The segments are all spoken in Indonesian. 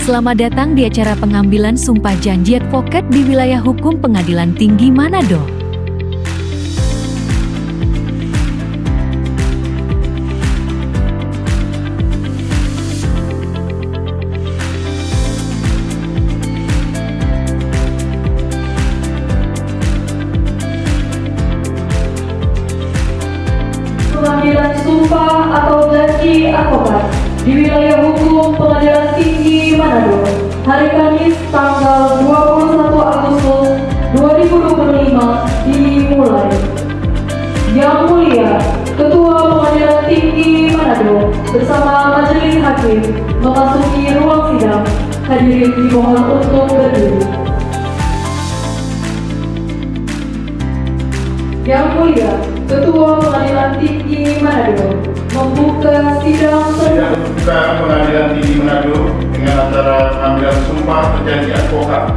Selamat datang di acara pengambilan sumpah janji advokat di wilayah hukum Pengadilan Tinggi Manado. Pengambilan sumpah atau janji advokat di wilayah hukum Pengadilan Tinggi Manado, hari Kamis tanggal 21 Agustus 2025 dimulai. Yang Mulia Ketua Pengadilan Tinggi Manado bersama Majelis Hakim memasuki ruang sidang. Hadirin dimohon untuk berdiri. Yang Mulia Ketua Pengadilan Tinggi Manado membuka sidang Terbuka Pengadilan Tinggi Manado dengan acara pengambilan sumpah berjanji advokat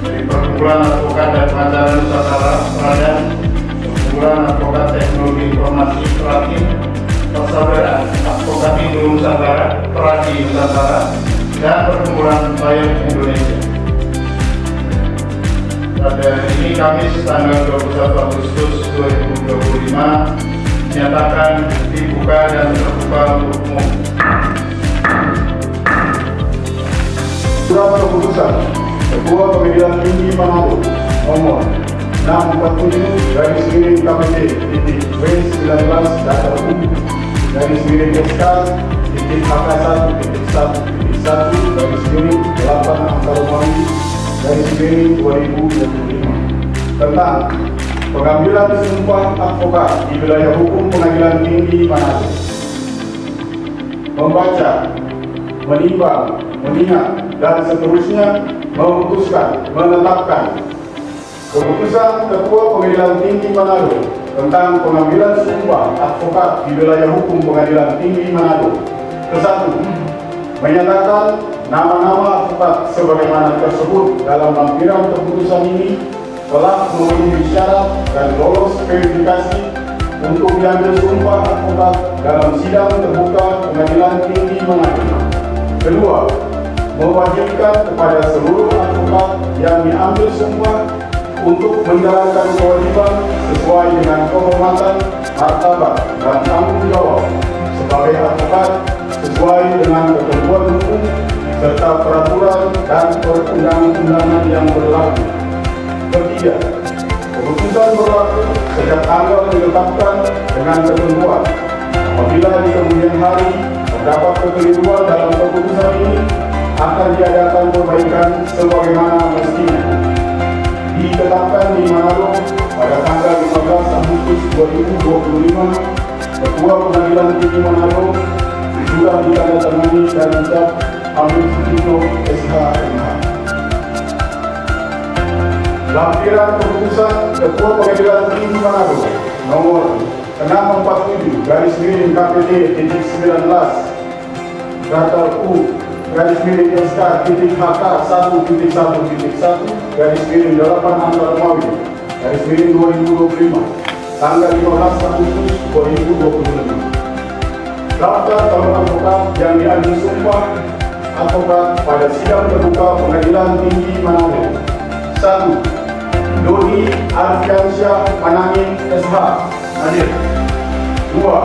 dari Perkumpulan Advokat dan Pengacara Nusantara Pradan, Perkumpulan Advokat Teknologi Informasi Pratin, Persaudaraan Advokat Indo Nusantara Pradi Nusantara, dan Perkumpulan Lawyer Indonesia. Pada hari ini Kamis tanggal 21 Agustus 2025 dinyatakan dibuka dan terbuka untuk umum. Surat keputusan Ketua Pengadilan Tinggi Manado nomor 6/7/19-WS-19-HK-8/2025 tentang pengambilan sumpah advokat di wilayah hukum Pengadilan Tinggi Manado. Membaca, menimbang, mengingat, dan seterusnya memutuskan, menetapkan keputusan Ketua Pengadilan Tinggi Manado tentang pengambilan sumpah advokat di wilayah hukum Pengadilan Tinggi Manado. Kesatu, menyatakan nama-nama advokat sebagaimana tersebut dalam lampiran keputusan ini telah memenuhi syarat dan lolos verifikasi untuk diambil sumpah advokat dalam sidang terbuka Pengadilan Tinggi Manado. Kedua, mewajibkan kepada seluruh advokat yang diambil sumpah untuk menjalankan kewajiban sesuai dengan kehormatan, martabat, dan tanggung jawab sebagai advokat sesuai dengan ketentuan hukum serta peraturan dan perundang-undangan yang berlaku. Ketiga, keputusan berlaku sejak tanggal ditetapkan dengan ketentuan. Apabila di kemudian hari terdapat kekeliruan dalam keputusan ini, akan diadakan perbaikan sebagaimana mestinya. Ditetapkan di Manado pada tanggal 15 Agustus 2025, Ketua Pengadilan Tinggi Manado sudah ditandatangani dan ucap Amir Sutino SH.MH. Lampiran keputusan Ketua Pengadilan Tinggi Manado nomor 6/7/SK-19/8/1.1/8/2025 tanggal 15 Agustus 2025. Daftar calon advokat yang diambil sumpah advokat pada sidang terbuka Pengadilan Tinggi Manado. 1. Doni Arfiansyah Anangin SH, hadir. 2.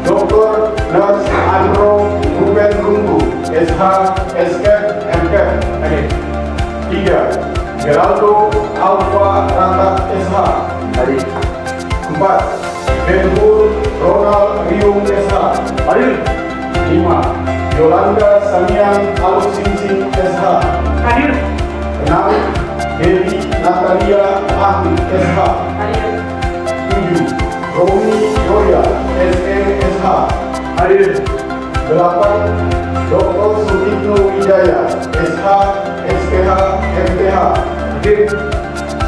Dr. Nurse Andro Ruben Rungu SH, SKEP, MKEP, hadir. 3. Geraldo Alfa Rata SH, hadir. 4. Benhur Ronald Riung SH, hadir. 5. Yolanda Samian Alusinsing SH, hadir. 6. Dewi Natalia Ahli SH, hadir. 7. Romi Joya SH, hadir. 8. Dr. Sutikno Wijaya SH, SPH, MPH, hadir.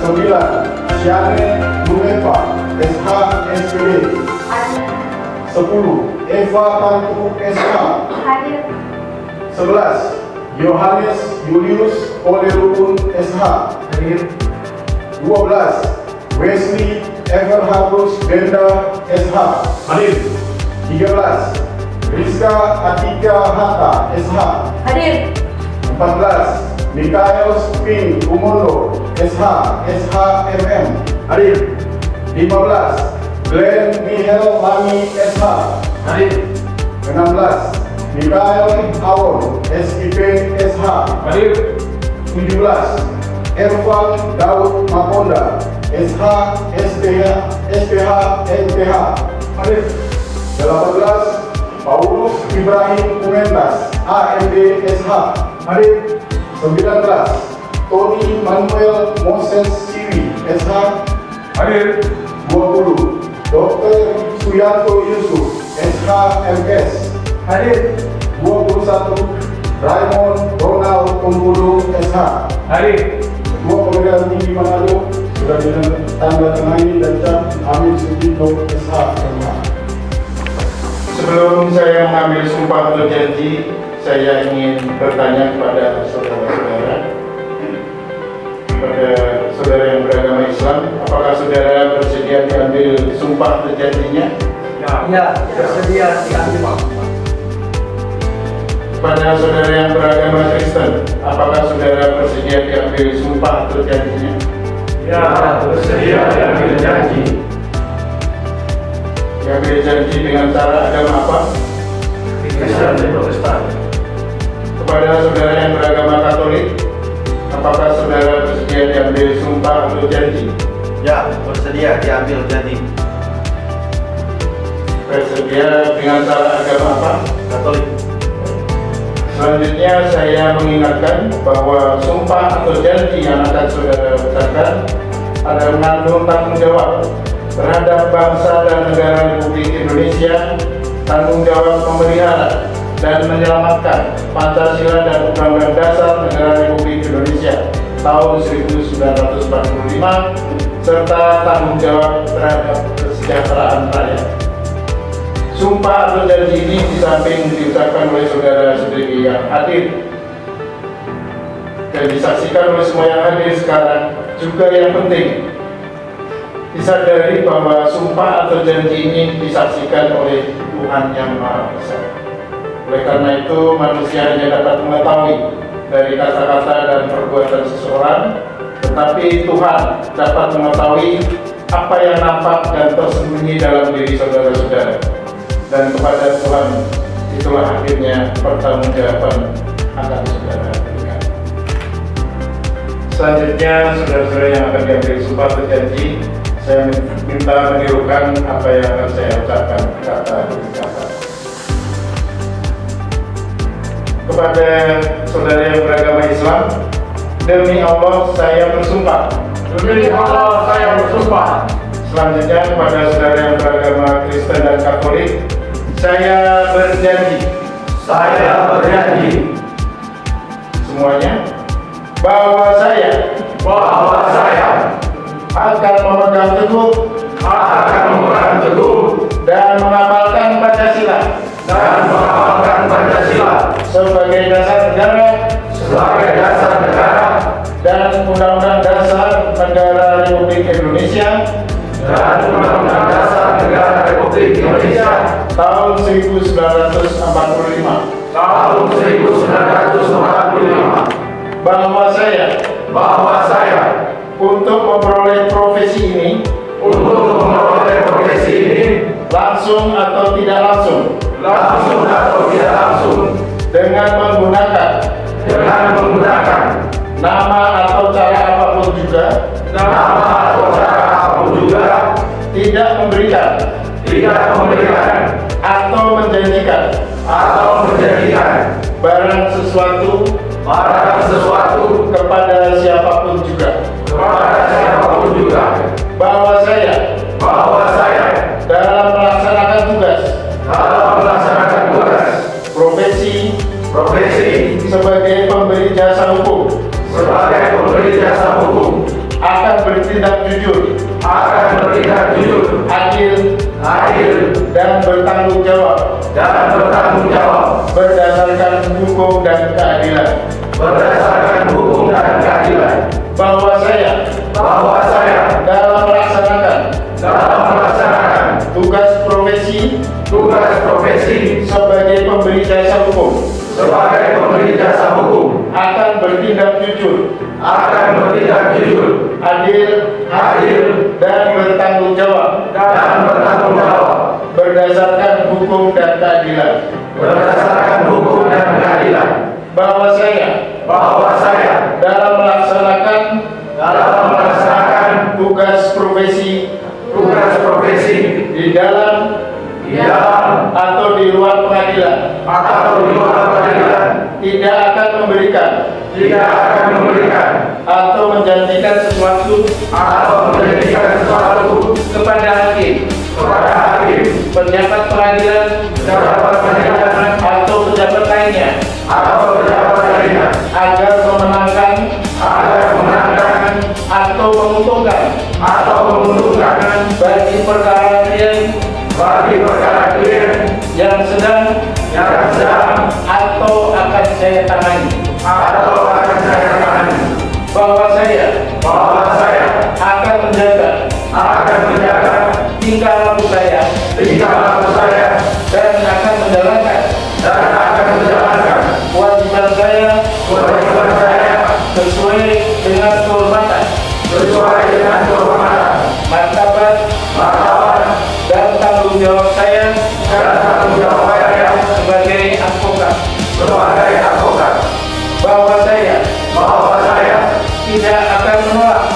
9. Syane Lumepa SH, SPD, hadir. 10. Eva Tantu SH, hadir. 11. Yohanes Julius Olerukun SH, hadir. 12. Wesley Everhardus Benda SH, hadir. 13. Rizka Atika Hatta SH, hadir. 14. Mikael Spin Umondo, SH, SHMM, hadir. 15. Glenn Michael Lami, SH, hadir. 16. Mikael Awon, SIP, SH, hadir. 17. Ervan Daud Maponda, SH, SPH, NPH, hadir. 18. Paulus Ibrahim Kumentas, AMD, SH, hadir. 19. Tony Manuel Moses Siwi, SH, hadir. 20. Dr. Suyanto Yusuf, SH, MS, hadir. 21. Raymond Ronald Pembulu, SH, hadir. Ketua Pengadilan Tinggi Manado sudah ditandatangani dan cap Amin Sutito, SH, MH. Sebelum saya mengambil sumpah atau janji, saya ingin bertanya kepada saudara-saudara, kepada saudara yang beragama Islam, apakah saudara bersedia diambil sumpah atau janjinya? Ya, bersedia diambil. Kepada saudara yang beragama Kristen, apakah saudara bersedia diambil sumpah atau janjinya? Ya, bersedia diambil janji. Diambil janji dengan cara agama apa? Kristen dan Protestan. Kepada saudara yang beragama Katolik, apakah saudara bersedia diambil sumpah atau janji? Ya, bersedia diambil janji. Bersedia dengan cara agama apa? Katolik. Selanjutnya saya mengingatkan bahwa sumpah atau janji yang akan saudara ucapkan adalah mengandung tanggung jawab terhadap bangsa dan negara Republik Indonesia, tanggung jawab memelihara dan menyelamatkan Pancasila dan Undang-Undang Dasar Negara Republik Indonesia tahun 1945, serta tanggung jawab terhadap kesejahteraan rakyat. Sumpah atau janji ini di samping diucapkan oleh saudara sendiri yang hadir dan disaksikan oleh semua yang hadir sekarang, juga yang penting disadari bahwa sumpah atau janji ini disaksikan oleh Tuhan yang Maha Besar. Oleh karena itu, manusia hanya dapat mengetahui dari kata-kata dan perbuatan seseorang, tetapi Tuhan dapat mengetahui apa yang nampak dan tersembunyi dalam diri saudara-saudara. Dan kepada Tuhan itulah akhirnya pertanggungjawaban akan saudara berikan. Selanjutnya, saudara-saudara yang akan diambil sumpah atau janji, saya minta menirukan apa yang akan saya ucapkan kata demi kata. Kepada saudara yang beragama Islam, demi Allah saya bersumpah. Demi Allah saya bersumpah. Selanjutnya, kepada saudara yang beragama Kristen dan Katolik, saya berjanji. Saya berjanji. Semuanya, bahwa saya akan memegang teguh dan mengamalkan Pancasila sebagai dasar negara dan Undang-Undang Dasar Negara Republik Indonesia tahun 1945. Bahwa saya untuk memperoleh profesi ini langsung atau tidak langsung dengan menggunakan nama atau cara apapun juga tidak memberikan atau menjanjikan barang sesuatu kepada siapapun juga, bahwa saya dalam melaksanakan tugas profesi sebagai pemberi jasa hukum akan bertindak jujur, adil dan bertanggung jawab berdasarkan hukum dan keadilan. Bahwa saya dalam melaksanakan tugas profesi sebagai pemberi jasa hukum akan bertindak jujur, adil, dan bertanggung jawab berdasarkan hukum dan keadilan. Bahwa saya dalam melaksanakan tugas profesi di dalam atau di luar pengadilan tidak akan memberikan atau menjanjikan sesuatu kepada hakim, pejabat pengadilan atau pejabat lainnya agar memenangkan atau menguntungkan bagi perkara yang sedang atau akan saya tangani. Bahwa saya akan menjaga tingkah laku saya dan akan menjalankan kewajiban saya sesuai dengan kehormatan, martabat, dan tanggung jawab saya sebagai advokat. Bahwa saya tidak akan menolak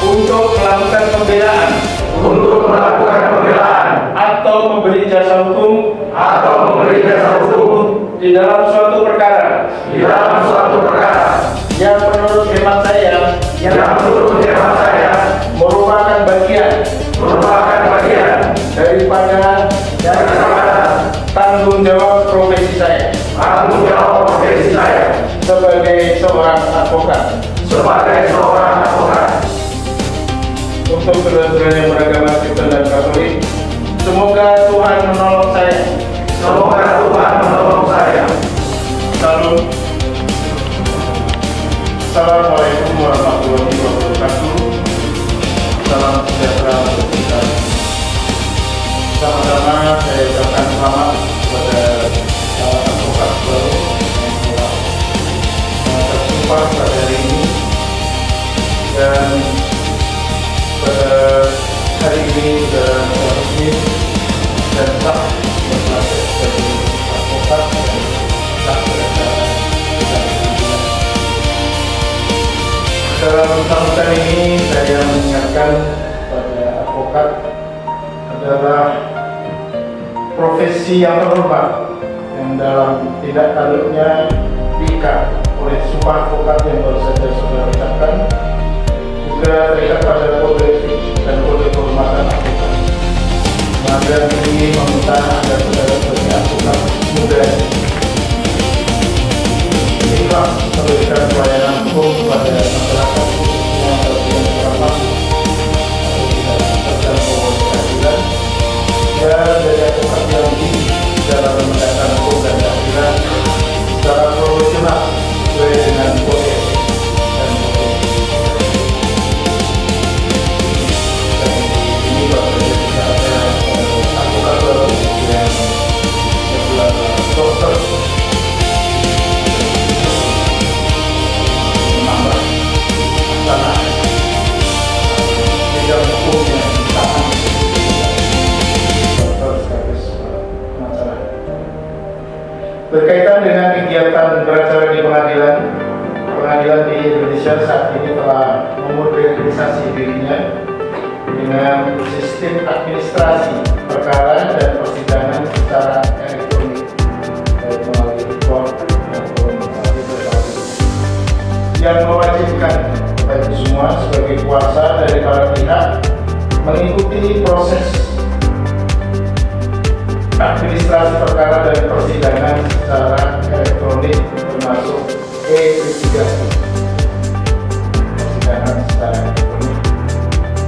untuk melakukan pembelaan atau memberi jasa hukum di dalam suatu perkara yang menurut hemat saya merupakan bagian daripada tanggung jawab profesi saya sebagai seorang advokat. Untuk saudara-saudara yang beragama Kristen dan Katolik, semoga Tuhan menolong saya. Salam. Assalamualaikum warahmatullahi wabarakatuh. Salam sejahtera untuk kita. Sama-sama saya ucapkan selamat kepada advokat baru yang telah tersumpah pada hari ini, dan pada hari ini sudah resmi dan sah berproses sebagai advokat dan sah berdasarkan kitab pengadilan. Dalam sambutan ini saya mengingatkan pada advokat adalah profesi yang terhormat yang dalam tidak tanduknya diikat oleh sumpah advokat yang baru saja saudara ucapkan, juga terikat pada kode etik dan kode kehormatan advokat. Pengadilan ini meminta agar saudara sebagai advokat muda ikhlas memberikan pelayanan hukum kepada masyarakat, khususnya bagi yang kurang mampu atau tidak terjangkau oleh keadilan, dan dari advokat yang tinggi dalam menegakkan hukum dan keadilan secara profesional sesuai dengan kode etik dan kode etik. Dan ini baru saja kita ada advokat baru yang bergelar dokter, menambah tanah bidang hukum yang ditangani dokter sekaligus pengacara. Berkaitan dengan kegiatan beracara di pengadilan di Indonesia saat ini telah memodernisasi dirinya dengan sistem administrasi perkara dan persidangan secara elektronik, baik melalui report maupun melalui berbagai, yang mewajibkan bagi semua sebagai kuasa dari para pihak mengikuti proses administrasi perkara dan persidangan secara elektronik, termasuk e-litigasi, persidangan secara elektronik,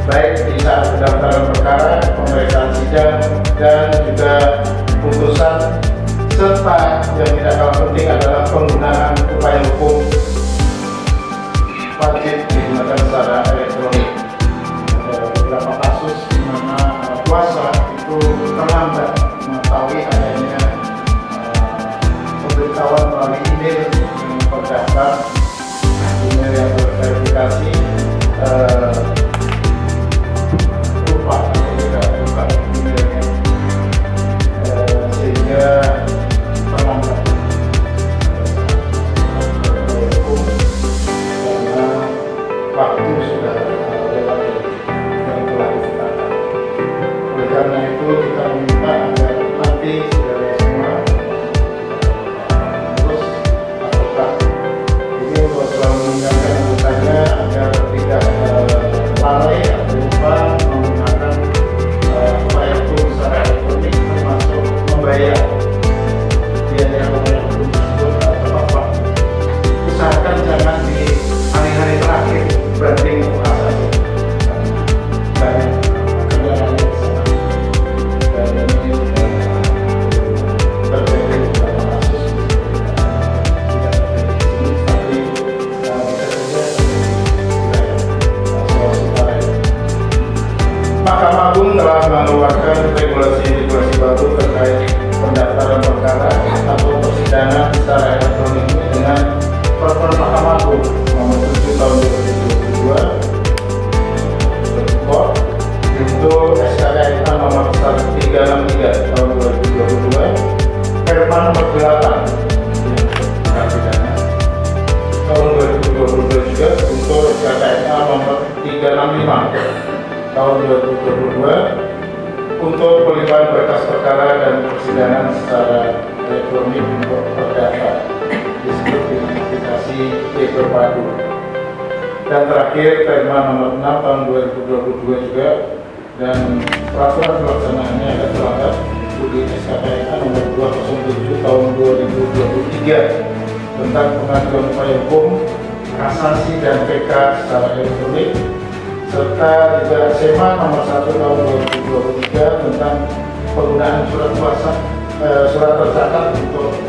baik di saat pendaftaran perkara, pemeriksaan sidang, dan juga putusan, serta yang tidak kalah penting adalah penggunaan upaya hukum wajib digunakan secara elektronik. Ada beberapa kasus di mana kuasa itu terlambat mengetahui adanya pemberitahuan melalui email Peraturan Nomor 8 pidana tahun 2022 juga untuk KPNA Nomor 365 tahun 2022 untuk pelimpahan berkas perkara dan persidangan secara elektronik untuk perdata disebut identifikasi e-Terpadu. Dan terakhir Perma Nomor 6 tahun 2022 juga, dan peraturan pelaksanaannya akan terlambat di SKPNA Nomor 207 tahun 2023 tentang pengajuan upaya hukum, kasasi dan PK secara elektronik, serta juga SEMA Nomor 1 tahun 2023 tentang penggunaan surat kuasa surat tercatat untuk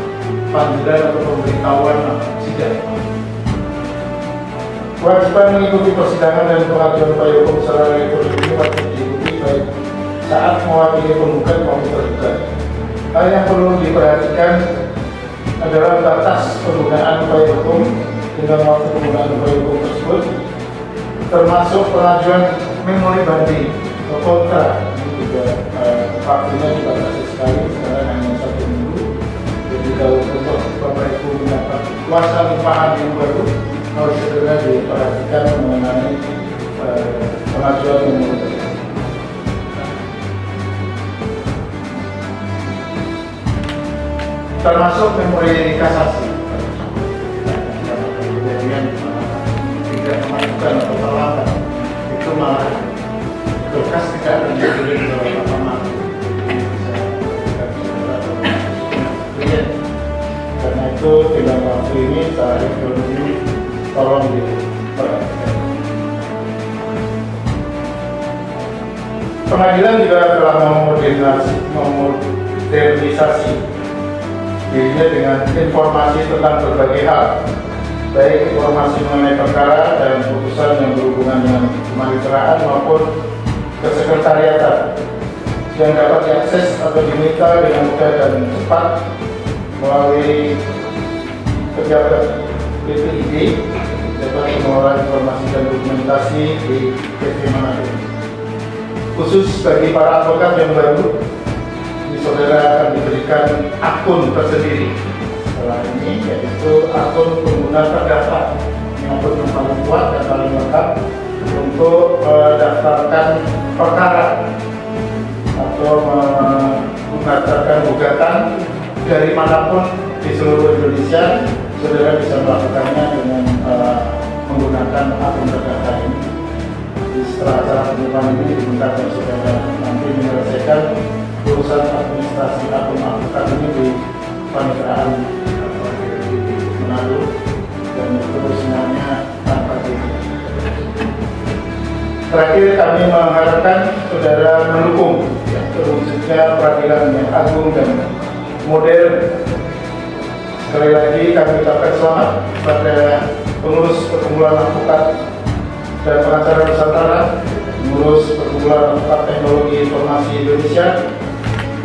panggilan atau pemberitahuan sidang. Kewajiban mengikuti persidangan dan pengajuan upaya hukum secara elektronik ini wajib diikuti baik saat mewakili penggugat maupun tergugat. Hal yang perlu diperhatikan adalah batas penggunaan upaya hukum dengan waktu penggunaan upaya hukum tersebut, termasuk pengajuan memori banding atau kontra. Ini juga waktunya dibatasi sekali, sekarang hanya 1 minggu. Jadi kalau untuk Bapak Ibu mendapat kuasa limpahan yang baru, harus segera diperhatikan mengenai pengajuan memori tersebut. Termasuk memori kasasi. Kejadian tidak memajukan atau terlambat, itu malah berkas tidak menjadi oleh Mahkamah. Karena itu tidak waktu ini saya ini tolong diperhatikan. Pengadilan juga telah memodernisasi dirinya dengan informasi tentang berbagai hal, baik informasi mengenai perkara dan putusan yang berhubungan dengan kemanitraan maupun kesekretariatan yang dapat diakses atau diminta dengan mudah dan cepat melalui pejabat PPID, dapat mengelola informasi dan dokumentasi di PT Manado. Khusus bagi para advokat yang baru, saudara akan diberikan akun tersendiri setelah ini, yaitu akun pengguna terdaftar yang paling kuat dan paling lengkap untuk mendaftarkan perkara atau mendaftarkan gugatan dari manapun di seluruh Indonesia. Saudara bisa melakukannya dengan menggunakan akun terdaftar ini. Setelah acara pengumuman ini diminta saudara nanti menyelesaikan urusan administrasi akun advokat ini di Panitraan di Manado, dan itu semuanya tanpa diri. Terakhir, kami mengharapkan saudara mendukung terwujudnya peradilan yang agung dan modern. Sekali lagi kami ucapkan selamat kepada pengurus Perkumpulan Advokat dan Pengacara Nusantara, pengurus Perkumpulan Advokat Teknologi Informasi Indonesia,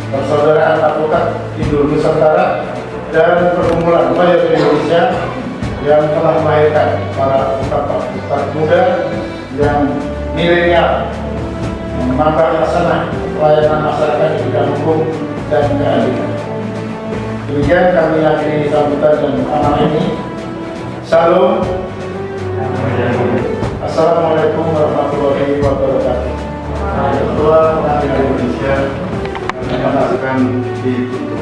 Persaudaraan Advokat Indo Nusantara, dan Perkumpulan Lawyer Indonesia yang telah melahirkan para advokat muda yang milenial, menambah hasanah pelayanan masyarakat di bidang hukum dan keadilan. Demikian kami akhiri sambutan dan amanah ini. Salam. Assalamualaikum warahmatullahi wabarakatuh. Ketua Pengadilan Indonesia menyatakan ditutup.